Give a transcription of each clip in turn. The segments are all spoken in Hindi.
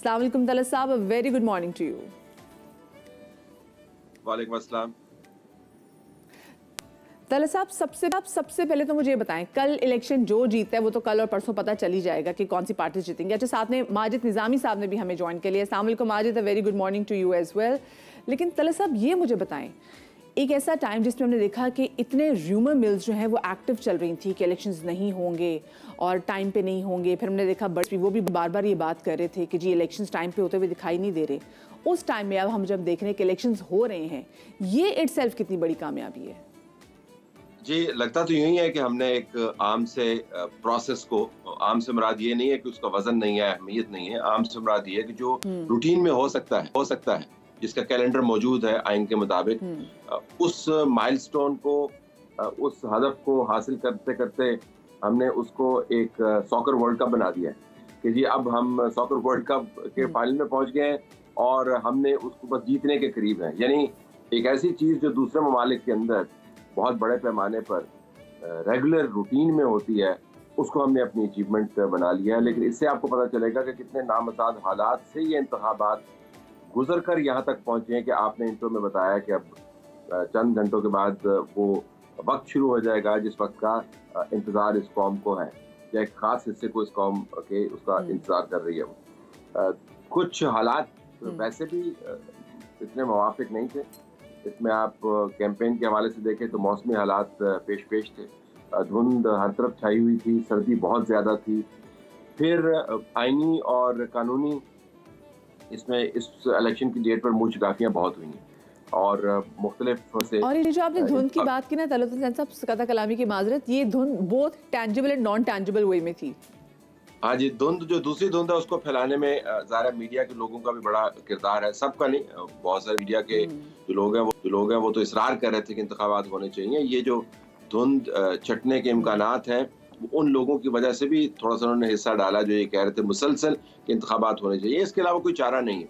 अस्सलाम वालेकुम Talat sahab, a very good morning to you. वालेकुम अस्सलाम। तलत साहब, सबसे पहले तो मुझे ये बताएं, कल इलेक्शन जो जीता है वो तो कल और परसों पता चल ही जाएगा कि कौन सी पार्टी जीतेंगी। अच्छा, साथ में माजिद निज़ामी साहब ने भी हमें ज्वाइन के लिए। अस्सलाम वालेकुम Majid, a very good morning to you as well. लेकिन तलत साहब ये मुझे बताएं, एक ऐसा टाइम जिसमें हमने देखा कि इतने र्यूमर मिल्स जो हैं वो एक्टिव चल रही थी कि इलेक्शंस नहीं होंगे और टाइम पे नहीं होंगे। फिर हमने देखा बड़ी वो भी बार बार ये बात कर रहे थे कि जी इलेक्शंस टाइम पे होते हुए दिखाई नहीं दे रहे। उस टाइम में अब हम जब देख रहे हैं कि इलेक्शंस हो रहे हैं, ये इटसेल्फ कितनी बड़ी कामयाबी है। जी, लगता तो यूँ ही है कि हमने एक आम से प्रोसेस को, आम से मुराद ये नहीं है कि उसका वज़न नहीं है, अहमियत नहीं है। आम से मुराद ये है कि जो रूटीन में हो सकता है, जिसका कैलेंडर मौजूद है आइन के मुताबिक, उस माइलस्टोन को, उस हदफ को हासिल करते-करते हमने उसको एक सॉकर वर्ल्ड कप बना दिया है कि जी अब हम सॉकर वर्ल्ड कप के फाइनल में पहुँच गए हैं और हमने उसको बस जीतने के करीब हैं। यानी एक ऐसी चीज़ जो दूसरे ममालिक के अंदर बहुत बड़े पैमाने पर रेगुलर रूटीन में होती है, उसको हमने अपनी अचीवमेंट बना लिया है। लेकिन इससे आपको पता चलेगा कि कितने नामसाद हालात से ये इंतखाबात गुजर कर यहाँ तक पहुंचे हैं कि आपने इंट्रो में बताया कि अब चंद घंटों के बाद वो वक्त शुरू हो जाएगा जिस वक्त का इंतजार इस कौम को है, या एक खास हिस्से को इस कौम के उसका इंतजार कर रही है वो। कुछ हालात वैसे भी इतने मुवाफिक नहीं थे। इसमें आप कैंपेन के हवाले से देखें तो मौसमी हालात पेश थे। धुंध हर तरफ छाई हुई थी, सर्दी बहुत ज़्यादा थी। फिर आईनी और कानूनी इसमें इस इलेक्शन की डेट पर मुँह चुकाफियाँ बहुत हुई हैं और मुख्तलिफ से। और ये जो आपने धुंध की बात की ना तलत हुसैन साहब, कता कलामी की माजरत, ये धुंध both tangible and non tangible way में थी। हाँ जी, धुंध जो दूसरी धुंध है उसको फैलाने में ज़ाहिर मीडिया के लोगों का भी बड़ा किरदार है, सबका नहीं। बहुत सारे मीडिया के जो लोग हैं वो तो इसरार कर रहे थे कि इंतखाबात होने चाहिए। ये जो धुंध छटने के इम्कानात हैं, उन लोगों की वजह से भी थोड़ा सा उन्होंने हिस्सा डाला जो ये कह रहे थे मुसलसल कि इंतखाबात होने चाहिए। इसके अलावा कोई चारा नहीं है।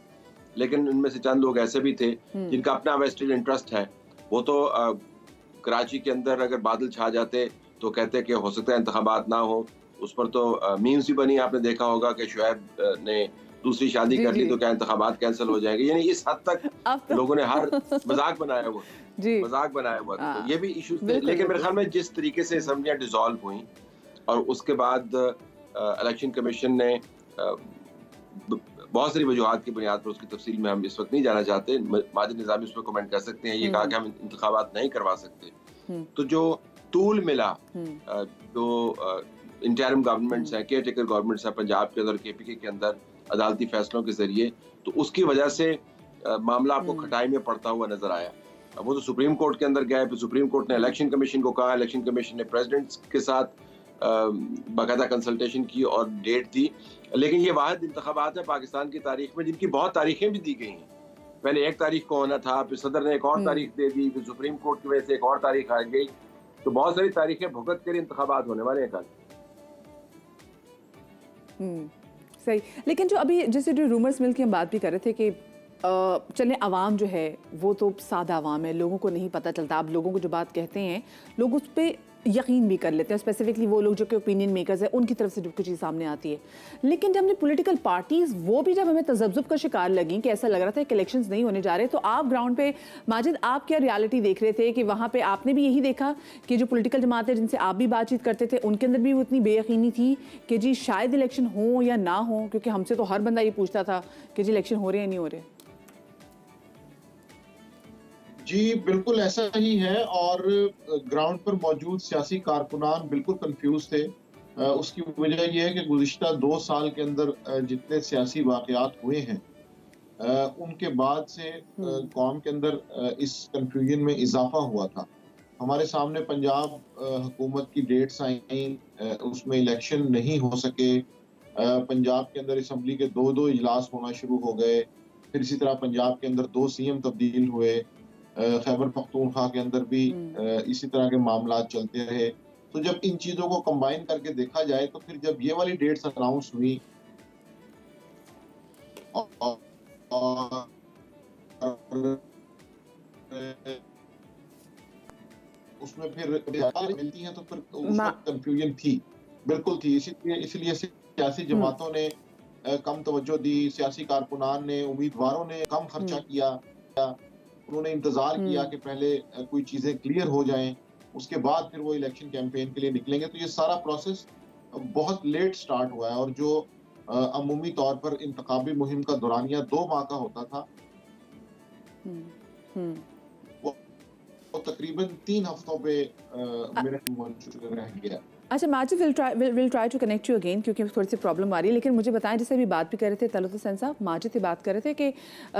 लेकिन उनमें से चंद लोग ऐसे भी थे जिनका अपना वेस्टेड इंटरेस्ट है। वो तो कराची के अंदर अगर बादल छा जाते तो कहते कि हो सकता है इंतखाबात ना हो। उस पर तो मीम्स भी बनी, आपने देखा होगा कि शुएब ने दूसरी शादी कर ली तो क्या इंतखाबात कैंसिल हो जाएंगे। यानी इस हद तक लोगों ने हर मजाक बनाया हुआ था। तो ये भी इश्यूज थे। लेकिन मेरे ख्याल में जिस तरीके से असम्बलियां डिसॉल्व हुई और उसके बाद इलेक्शन कमीशन ने बहुत सारी वजूहात की बुनियाद पर, उसकी तफसील में हम इस वक्त नहीं जाना चाहते, माजिद निज़ामी उस पर कमेंट कर सकते हैं, ये कहा कि हम इंतखाबात नहीं करवा सकते। तो जो टूल मिला, जो इंटरिम गवर्नमेंट्स हैं, केयर टेकर गवर्नमेंट्स हैं पंजाब के अंदर, केपीके के अंदर, अदालती फैसलों के जरिए, तो उसकी वजह से मामला आपको खटाई में पड़ता हुआ नजर आया। वो तो सुप्रीम कोर्ट के अंदर गए, फिर सुप्रीम कोर्ट ने इलेक्शन कमीशन को कहा, इलेक्शन कमीशन ने प्रेसिडेंट के साथ बाकायदा कंसल्टेशन की और डेट दी। लेकिन ये वाहिद इंतखाबात है पाकिस्तान की तारीख में जिनकी बहुत तारीखें भी दी गई हैं। पहले एक तारीख को होना था, फिर सदर ने एक और तारीख दे दी, फिर सुप्रीम कोर्ट की वजह से एक और तारीख आ गई। तो बहुत सारी तारीखें भुगत कर इंतखाबात होने वाले हैं कल। सही। लेकिन जो अभी जैसे जो रूमर्स मिल के हम बात भी कर रहे थे कि चले आवाम जो है वो तो सादा आवाम है, लोगों को नहीं पता चलता। आप लोगों को जो बात कहते हैं लोग उस पर यकीन भी कर लेते हैं, स्पेसिफिकली वो लोग जो कि ओपिनियन मेकर्स हैं, उनकी तरफ से जो कुछ चीज़ सामने आती है। लेकिन जब हमने पॉलिटिकल पार्टीज़ वो भी जब हमें तजब्जुब का शिकार लगी कि ऐसा लग रहा था कि इलेक्शंस नहीं होने जा रहे, तो आप ग्राउंड पे माजिद आप क्या रियलिटी देख रहे थे कि वहाँ पे आपने भी यही देखा कि जो पॉलिटिकल जमातें जिनसे आप भी बातचीत करते थे उनके अंदर भी वो इतनी बेयकीनी थी कि जी शायद इलेक्शन हो या ना हो? क्योंकि हमसे तो हर बंदा ये पूछता था कि जी इलेक्शन हो रहे हैं नहीं हो रहे। जी बिल्कुल ऐसा ही है, और ग्राउंड पर मौजूद सियासी कारकुनान बिल्कुल कंफ्यूज थे। उसकी वजह यह है कि गुज़िश्ता 2 साल के अंदर जितने सियासी वाक़यात हुए हैं उनके बाद से कौम के अंदर इस कंफ्यूजन में इजाफा हुआ था। हमारे सामने पंजाब हुकूमत की डेट्स आई, उसमें इलेक्शन नहीं हो सके। पंजाब के अंदर असम्बली के 2-2 इजलास होना शुरू हो गए। फिर इसी तरह पंजाब के अंदर 2 सीएम तब्दील हुए। खैबर पख्तूनख्वा के अंदर भी इसी तरह के मामला चलते रहे। तो जब इन चीजों को कंबाइन करके देखा जाए तो फिर जब ये वाली डेट्स अनाउंस हुई उसमें फिर मिलती हैं तो फिर उस वक्त कंफ्यूजन थी, बिल्कुल थी। इसलिए सियासी जमातों ने कम तवज्जो दी, सियासी कारकुनान ने, उम्मीदवारों ने कम खर्चा किया, उन्होंने इंतजार किया कि पहले कोई चीजें क्लियर हो जाएं, उसके बाद फिर वो इलेक्शन कैंपेन के लिए निकलेंगे। तो ये सारा प्रोसेस बहुत लेट स्टार्ट हुआ है और जो अमूमी तौर पर इंतखाबी मुहिम का दौरानिया 2 माह का होता था वो तकरीबन 3 हफ्तों पे मेरे मौजूद रह गया। अच्छा Majid, will try to connect you again क्योंकि थोड़ी सी प्रॉब्लम आ रही है, लेकिन मुझे बताएं, जैसे अभी बात भी कर रहे थे तलत हुसैन साहब, माजिद से बात कर रहे थे कि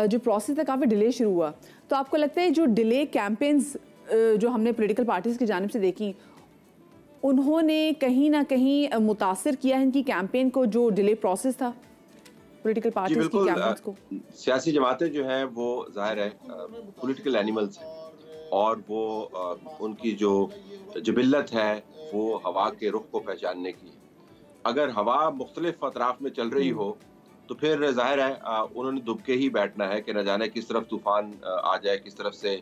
जो प्रोसेस था काफ़ी डिले शुरू हुआ, तो आपको लगता है जो डिले कैंपेन्स जो हमने पॉलिटिकल पार्टीज़ की जानिब से देखी, उन्होंने कहीं ना कहीं मुतासर किया है इनकी कैंपेन को, जो डिले प्रोसेस था पॉलिटिकल पार्टीज़ की कैंपेन्स को? सियासी जमातें जो हैं वो ज़ाहिर है पॉलिटिकल एनिमल्स हैं और वो उनकी जो जबिल्लत है वो हवा के रुख को पहचानने की। अगर हवा मुख्तलिफ अतराफ में चल रही हो तो फिर ज़ाहिर है उन्होंने दुबके ही बैठना है कि न जाने किस तरफ तूफान आ जाए, किस तरफ से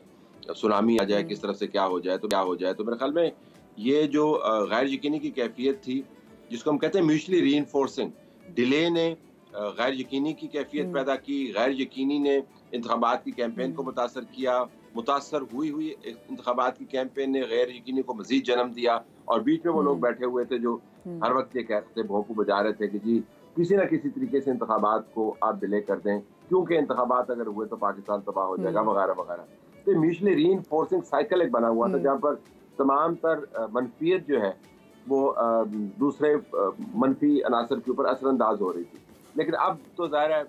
सुनामी आ जाए, किस तरफ से क्या हो जाए तो क्या हो जाए। तो मेरे ख्याल में ये जो गैर यकीनी की कैफियत थी, जिसको हम कहते हैं म्यूचुअली रीइंफोर्सिंग, डिले ने गैर यकीनी की कैफियत पैदा की, गैर यकीनी ने इंतखाबात की कैंपेन को मुतासर किया, मुतासर हुई इंतखाबात की कैंपेन ने गैर यकीनी को मजीद जन्म दिया और बीच में वो लोग बैठे हुए थे जो हर वक्त ये कहते थे, भोंपू बजा रहे थे कि जी किसी ना किसी तरीके से इंतखाबात को आप डिले कर दें क्योंकि इंतखाबात अगर हुए तो पाकिस्तान तबाह हो जाएगा वगैरह वगैरह। तो म्यूचुअली रीइंफोर्सिंग साइकिल एक बना हुआ था जहाँ पर तमाम तर मनफियत जो है वो दूसरे मनफी अनासर के ऊपर असरअंदाज हो रही थी। लेकिन अब तो ज़ाहिर है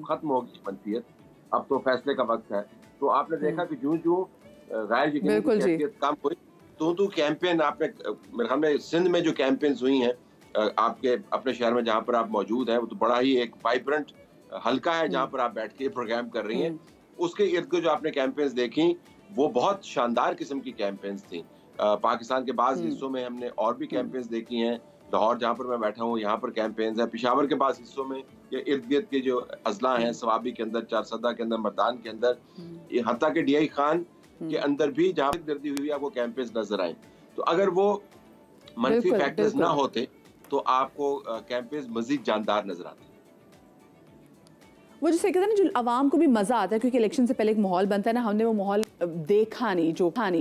खत्म हो गई मनफियत, अब तो फैसले का वक्त है। तो आपने देखा कि जो गैर यकीनी की कैफियत कम हुई तो कैंपेन आपने मेरे ख्याल में सिंध में जो कैंपेन्स हुई हैं आपके अपने शहर में जहाँ पर आप मौजूद हैं, वो तो बड़ा ही एक वाइब्रेंट हल्का है जहाँ पर आप बैठ के प्रोग्राम कर रही हैं। उसके इर्द गिर्द जो आपने कैंपेन्स देखी वो बहुत शानदार किस्म की कैंपेन्स थी। पाकिस्तान के बाज़ हिस्सों में हमने और भी कैंपेन्स देखी हैं, लाहौर जहाँ पर मैं बैठा हूँ यहाँ पर कैंपेन्स हैं, पेशावर के बाज़ हिस्सों में या इर्द गिर्द के जो अजला हैं, सवाबी के अंदर, चारसदा के अंदर, मर्दान के अंदर, ये हत्ता के DI खान के अंदर भी जहाँ गर्दी हुई आपको कैंपेन्स नजर आए। तो अगर वो मनफी फैक्टर्स ना होते तो आपको कैंपेन्स मजीद जानदार नजर आते। वो जैसे कहते हैं ना, जो आवाम को भी मज़ा आता है क्योंकि इलेक्शन से पहले एक माहौल बनता है ना, हमने वो माहौल देखा नहीं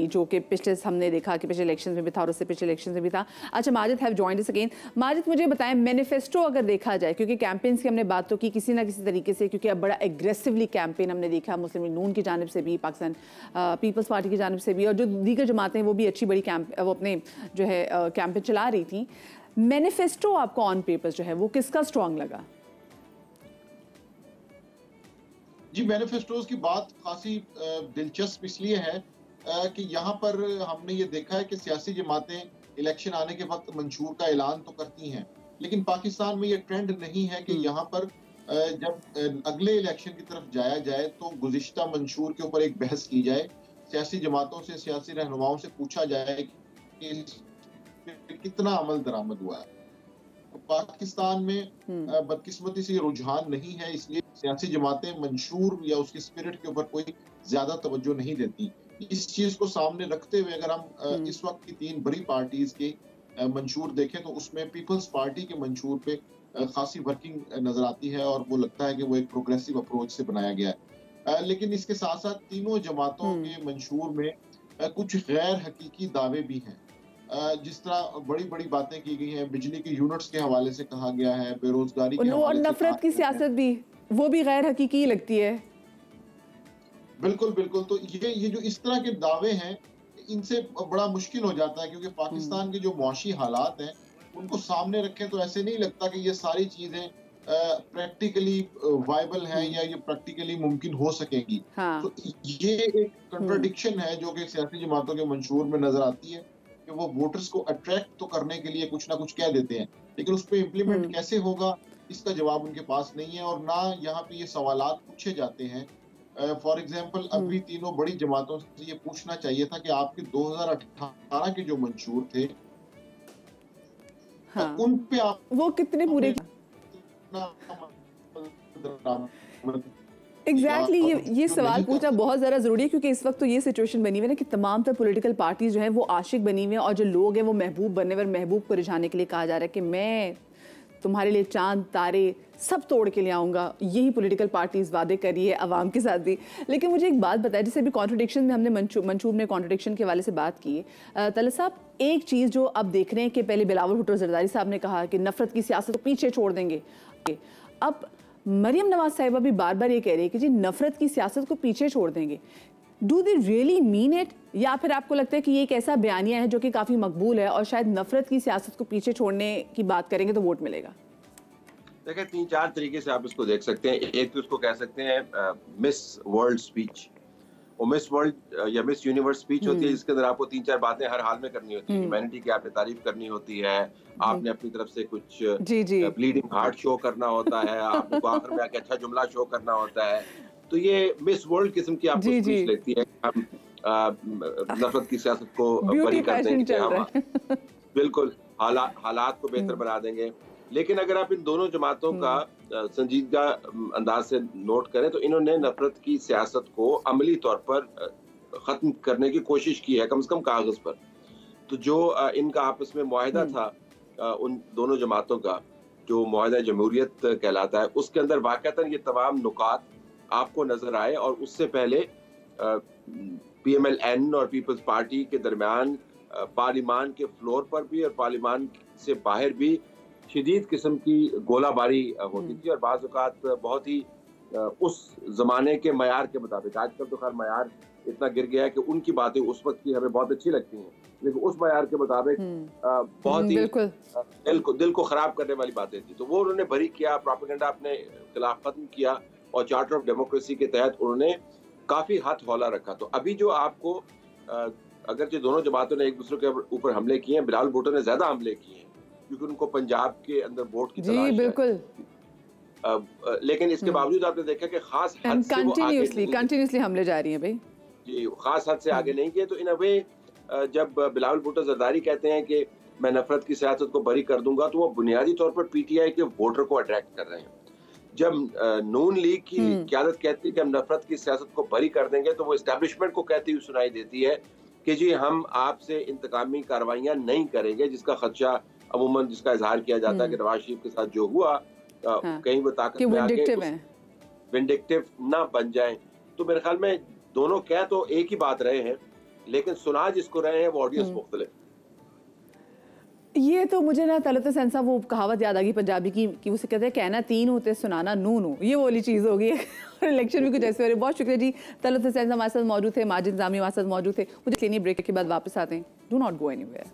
जो कि पिछले हमने देखा कि पिछले इलेक्शन में भी था और उससे पिछले इलेक्शन में भी था। अच्छा Majid have joined us again. Majid मुझे बताएं, मैनिफेस्टो अगर देखा जाए, क्योंकि कैंपेन्स की हमने बात तो की किसी ना किसी तरीके से, क्योंकि अब बड़ा एग्रेसिवली कैंपेन हमने देखा मुस्लिम लीग नून की जानिब से भी, पाकिस्तान पीपल्स पार्टी की जानिब से भी, और जो दीगर जमातें वो भी अच्छी बड़ी वो अपने जो है कैंपेन चला रही थी। मैनिफेस्टो आपको ऑन पेपर जो है वो किसका स्ट्रॉन्ग लगा? जी, मैनिफेस्टोज की बात खासी दिलचस्प इसलिए है कि यहाँ पर हमने ये देखा है कि सियासी जमातें इलेक्शन आने के वक्त मंशूर का ऐलान तो करती हैं, लेकिन पाकिस्तान में ये ट्रेंड नहीं है कि यहाँ पर जब अगले इलेक्शन की तरफ जाया जाए तो गुज़िश्ता मंशूर के ऊपर एक बहस की जाए, सियासी जमातों से, सियासी रहनुमाओं से पूछा जाए कि कितना अमल दरामद हुआ है। पाकिस्तान में बदकिस्मती से ये रुझान नहीं है, इसलिए सियासी जमातें मंशूर या उसकी स्पिरिट के ऊपर कोई ज्यादा तवज्जो नहीं देती। इस चीज को सामने रखते हुए अगर हम इस वक्त की 3 बड़ी पार्टीज के मंशूर देखें तो उसमें पीपल्स पार्टी के मंशूर पे खासी वर्किंग नजर आती है और वो लगता है कि वो एक प्रोग्रेसिव अप्रोच से बनाया गया है। लेकिन इसके साथ साथ तीनों जमातों के मंशूर में कुछ गैर हकीकी दावे भी हैं। जिस तरह बड़ी बड़ी बातें की गई हैं, बिजली के यूनिट्स के हवाले से कहा गया है, बेरोजगारी के और नफरत की सियासत भी, वो भी गैर हकीकी लगती है। बिल्कुल बिल्कुल। तो ये जो इस तरह के दावे हैं, इनसे बड़ा मुश्किल हो जाता है क्योंकि पाकिस्तान के जो मुआशी हालात हैं उनको सामने रखें तो ऐसे नहीं लगता कि ये सारी चीजें प्रैक्टिकली वायबल हैं या ये प्रैक्टिकली मुमकिन हो सकेंगी। तो ये एक कंट्राडिक्शन है जो कि सियासी जमातों के मंशूर में नजर आती है कि वो वोटर्स को अट्रैक्ट तो करने के लिए कुछ ना कुछ कह देते हैं, लेकिन उस पर इम्प्लीमेंट कैसे होगा इसका जवाब उनके पास नहीं है और ना यहाँ पे ये सवालात पूछे जाते हैं। फॉर एग्जांपल अभी तीनों बड़ी जमातों से ये पूछना चाहिए था कि आपके 2018 के जो मंशूर थे उन पे आप वो कितने पूरे एग्जैक्टली ये सवाल पूछना बहुत ज़्यादा ज़रूरी है क्योंकि इस वक्त तो ये सिचुएशन बनी हुई है ना कि तमाम तर पॉलिटिकल पार्टीज जो हैं वो आशिक बनी हुई हैं और जो लोग हैं वो महबूब बनने पर महबूब को रिझाने के लिए कहा जा रहा है कि मैं तुम्हारे लिए चांद तारे सब तोड़ के ले आऊँगा, यही पॉलिटिकल पार्टीज वादे कर रही है अवाम के साथ भी। लेकिन मुझे एक बात बताया, जैसे अभी कॉन्ट्रडिक्शन में हमने मंशूर में कॉन्ट्रडिक्शन के हवाले से बात की है, तलत साहब एक चीज़ जो अब देख रहे हैं कि पहले बिलावल भुट्टो जरदारी साहब ने कहा कि नफरत की सियासत को पीछे छोड़ देंगे, अब मरियम नवाज साहिबा भी बार बार ये कह रही है कि जी नफरत की सियासत को पीछे छोड़ देंगे। Do they really mean it, या फिर आपको लगता है कि ये एक ऐसा बयानिया है जो कि काफ़ी मकबूल है और शायद नफरत की सियासत को पीछे छोड़ने की बात करेंगे तो वोट मिलेगा? देखिए 3-4 तरीके से आप इसको देख सकते हैं। एक तो इसको कह सकते हैं मिस वर्ल्ड स्पीच, और मिस वर्ल्ड या मिस यूनिवर्स स्पीच होती है जिसके अंदर आपको 3-4 बातें हर हाल में करनी होती है। ह्यूमैनिटी की आपने तारीफ करनी होती है, आपने अपनी तरफ से कुछ ब्लीडिंग हार्ट शो करना होता है, आपको आखिर में आके अच्छा जुमला शो करना होता है। तो ये मिस वर्ल्ड किस्म की आपको स्पीच लगती है कि हम नफरत की सियासत को बरी कर देंगे, हम बिल्कुल हालात को बेहतर बना देंगे। लेकिन अगर आप इन दोनों जमातों का संजीदगा अंदाज से नोट करें तो इन्होंने नफरत की सियासत को अमली तौर पर खत्म करने की कोशिश की है, कम से कम कागज पर। तो जो इनका आपस में मुआहिदा था उन दोनों जमातों का, जो मुआहिदा जमहूरियत कहलाता है, उसके अंदर वाकईतन ये तमाम नुकात आपको नजर आए। और उससे पहले PMLN और पीपल्स पार्टी के दरमियान पार्लिमान के फ्लोर पर भी और पार्लिमान से बाहर भी शदीद किस्म की गोलाबारी होती थी, और बाज़ औक़ात बहुत ही उस जमाने के मयार के मुताबिक। आजकल तो खैर मयार इतना गिर गया है कि उनकी बातें उस वक्त की हमें बहुत अच्छी लगती हैं, लेकिन उस मयार के मुताबिक बहुत ही दिल को खराब करने वाली बातें थी। तो वो उन्होंने भरी किया, प्रोपेगेंडा अपने खिलाफ खत्म किया, और चार्टर ऑफ डेमोक्रेसी के तहत उन्होंने काफी हाथ हौला रखा। तो अभी जो आपको अगर जो दोनों जमातों ने एक दूसरे के ऊपर हमले किए हैं, बिलावल भुट्टो ने ज्यादा हमले किए हैं क्योंकि उनको पंजाब के अंदर वोट की तलाश है। बिल्कुल। लेकिन इसके बावजूद आपने देखा कि खास हद से कंटिन्यूअसली हमले जारी हैं भाई जी, खास हद से आगे नहीं किए। तो इन अ वे जब बिलावल भुट्टो जरदारी कहते हैं कि मैं नफरत की सियासत को बरी कर दूंगा, तो वो बुनियादी तौर पर PTI के वोटर को अट्रैक्ट कर रहे हैं। जब नून लीग की क़यादत कहती है कि हम नफरत की सियासत को बरी कर देंगे, तो वो एस्टेब्लिशमेंट को कहती हुई सुनाई देती है कि जी हम आपसे इंतकामी कार्रवाइयां नहीं करेंगे, जिसका खदशा अमूमन जिसका इजहार किया जाता है कि नवाज शरीफ के साथ जो हुआ कहीं वो ताकत में आके विंडिक्टिव ना बन जाए। तो मेरे ख्याल में दोनों कह तो एक ही बात रहे हैं, लेकिन सुना जिसको रहे हैं वो ऑडियंस मुख्तलिफ। ये तो मुझे ना तलत हुसैन साहब वो कहावत याद आ गई पंजाबी की कि उसे कहते हैं कहना 3 होते सुनाना 9 हो, ये वाली चीज़ हो गई है। और इलेक्शन भी कुछ ऐसे हो रहे। बहुत शुक्रिया जी, तलत हुसैन साहब हमारे साथ मौजूद थे, माजिद निज़ामी हमारे साथ मौजूद थे। मुझे लेनी ब्रेक के बाद वापस आते हैं। Do not go anywhere.